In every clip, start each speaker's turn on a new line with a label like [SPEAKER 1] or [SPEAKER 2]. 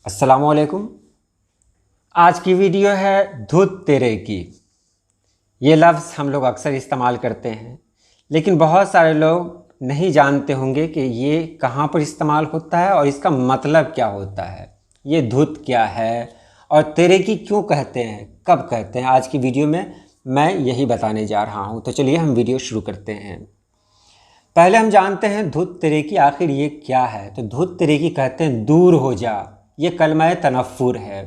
[SPEAKER 1] अस्सलामुअलैकुम। आज की वीडियो है धुत तेरे की। ये लफ्ज़ हम लोग अक्सर इस्तेमाल करते हैं, लेकिन बहुत सारे लोग नहीं जानते होंगे कि ये कहाँ पर इस्तेमाल होता है और इसका मतलब क्या होता है। ये धुत क्या है और तेरे की क्यों कहते हैं, कब कहते हैं। आज की वीडियो में मैं यही बताने जा रहा हूँ। तो चलिए हम वीडियो शुरू करते हैं। पहले हम जानते हैं धुत तेरे की आखिर ये क्या है। तो धुत तेरे की कहते हैं दूर हो जा। ये कलमा तनफ़ुर है,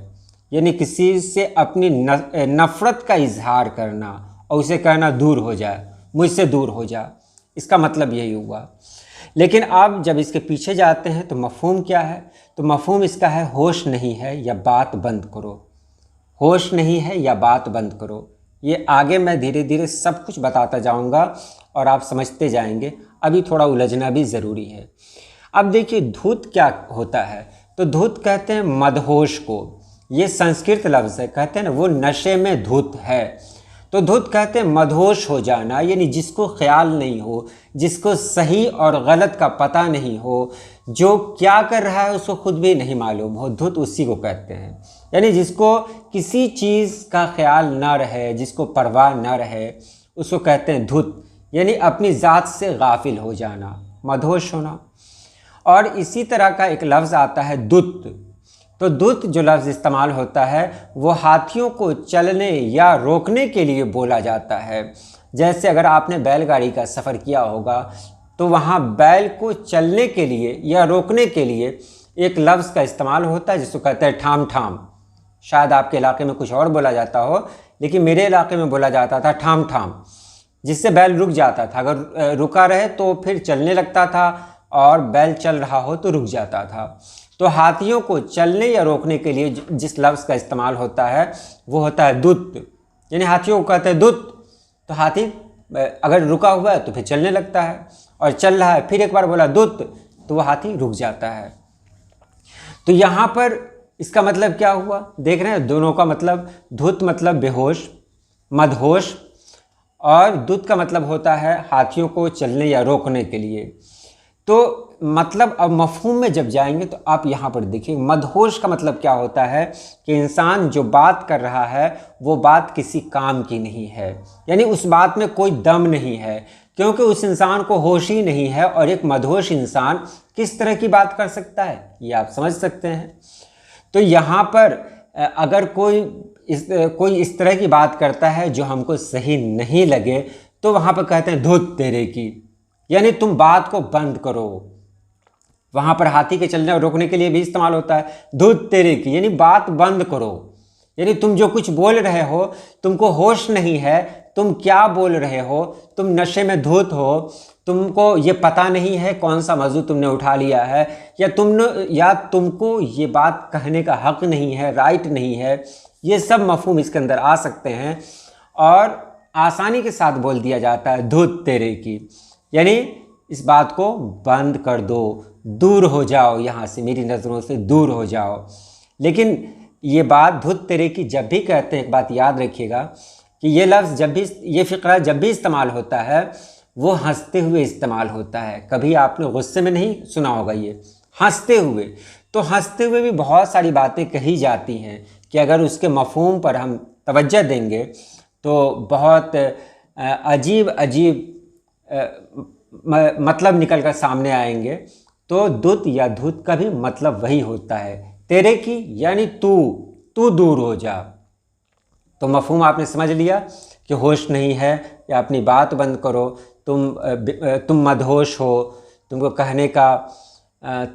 [SPEAKER 1] यानी किसी से अपनी नफ़रत का इजहार करना और उसे कहना दूर हो जा, मुझसे दूर हो जा। इसका मतलब यही हुआ। लेकिन अब जब इसके पीछे जाते हैं तो मफ़हूम क्या है। तो मफ़हूम इसका है होश नहीं है या बात बंद करो। होश नहीं है या बात बंद करो। ये आगे मैं धीरे धीरे सब कुछ बताता जाऊंगा और आप समझते जाएंगे। अभी थोड़ा उलझना भी ज़रूरी है। अब देखिए धुत क्या होता है। तो धुत कहते हैं मदहोश को। ये संस्कृत लफ्ज़ है, कहते हैं ना वो नशे में धुत है। तो धुत कहते हैं मदहोश हो जाना, यानी जिसको ख्याल नहीं हो, जिसको सही और गलत का पता नहीं हो, जो क्या कर रहा है उसको खुद भी नहीं मालूम हो, धुत उसी को कहते हैं। यानी जिसको किसी चीज़ का ख्याल ना रहे, जिसको परवाह ना रहे, उसको कहते हैं धुत, यानी अपनी ज़ात से गाफिल हो जाना, मदहोश होना। और इसी तरह का एक लफ्ज़ आता है दुत। तो दुत जो लफ्ज़ इस्तेमाल होता है वो हाथियों को चलने या रोकने के लिए बोला जाता है। जैसे अगर आपने बैलगाड़ी का सफ़र किया होगा तो वहाँ बैल को चलने के लिए या रोकने के लिए एक लफ्ज़ का इस्तेमाल होता है जिसको कहते हैं ठाम ठाम। शायद आपके इलाके में कुछ और बोला जाता हो, लेकिन मेरे इलाके में बोला जाता था ठाम ठाम, जिससे बैल रुक जाता था। अगर रुका रहे तो फिर चलने लगता था और बैल चल रहा हो तो रुक जाता था। तो हाथियों को चलने या रोकने के लिए जिस लफ्ज़ का इस्तेमाल होता है वो होता है दुत, यानी हाथियों को कहते हैं दुत। तो हाथी अगर रुका हुआ है तो फिर चलने लगता है, और चल रहा है फिर एक बार बोला दुत तो वह हाथी रुक जाता है। तो यहाँ पर इसका मतलब क्या हुआ, देख रहे हैं दोनों का मतलब। धुत मतलब बेहोश, मदहोश, और दुत का मतलब होता है हाथियों को चलने या रोकने के लिए। तो मतलब अब मफ़हूम में जब जाएंगे तो आप यहाँ पर देखिए मदहोश का मतलब क्या होता है कि इंसान जो बात कर रहा है वो बात किसी काम की नहीं है, यानी उस बात में कोई दम नहीं है, क्योंकि उस इंसान को होश ही नहीं है। और एक मदहोश इंसान किस तरह की बात कर सकता है ये आप समझ सकते हैं। तो यहाँ पर अगर कोई इस तरह की बात करता है जो हमको सही नहीं लगे तो वहाँ पर कहते हैं धुत तेरे की, यानी तुम बात को बंद करो। वहाँ पर हाथी के चलने और रोकने के लिए भी इस्तेमाल होता है धुत तेरे की, यानी बात बंद करो। यानी तुम जो कुछ बोल रहे हो तुमको होश नहीं है, तुम क्या बोल रहे हो, तुम नशे में धुत हो, तुमको ये पता नहीं है कौन सा मौजू तुमने उठा लिया है, या तुमको ये बात कहने का हक नहीं है, राइट नहीं है। ये सब मफ़हूम इसके अंदर आ सकते हैं और आसानी के साथ बोल दिया जाता है धुत तेरे की, यानी इस बात को बंद कर दो, दूर हो जाओ यहाँ से, मेरी नज़रों से दूर हो जाओ। लेकिन ये बात धुत तेरे की जब भी कहते हैं, एक बात याद रखिएगा कि ये लफ्ज़ जब भी, ये फ़िक्रा जब भी इस्तेमाल होता है वो हंसते हुए इस्तेमाल होता है। कभी आपने गुस्से में नहीं सुना होगा, ये हंसते हुए। तो हंसते हुए भी बहुत सारी बातें कही जाती हैं कि अगर उसके मफ़हूम पर हम तवज्जो देंगे तो बहुत अजीब अजीब मतलब निकल कर सामने आएंगे। तो दुत या धुत का भी मतलब वही होता है, तेरे की यानी तू दूर हो जा। तो मफ़हूम आपने समझ लिया कि होश नहीं है या अपनी बात बंद करो, तुम मदहोश हो, तुमको कहने का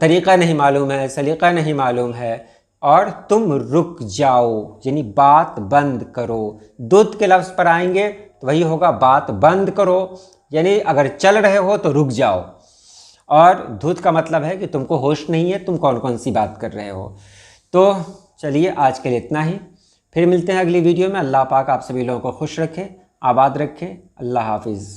[SPEAKER 1] तरीक़ा नहीं मालूम है, सलीक़ा नहीं मालूम है, और तुम रुक जाओ, यानी बात बंद करो। दुत के लफ्ज़ पर आएंगे तो वही होगा बात बंद करो, यानी अगर चल रहे हो तो रुक जाओ। और धुत का मतलब है कि तुमको होश नहीं है, तुम कौन कौन सी बात कर रहे हो। तो चलिए आज के लिए इतना ही, फिर मिलते हैं अगली वीडियो में। अल्लाह पाक आप सभी लोगों को खुश रखे, आबाद रखे। अल्लाह हाफिज़।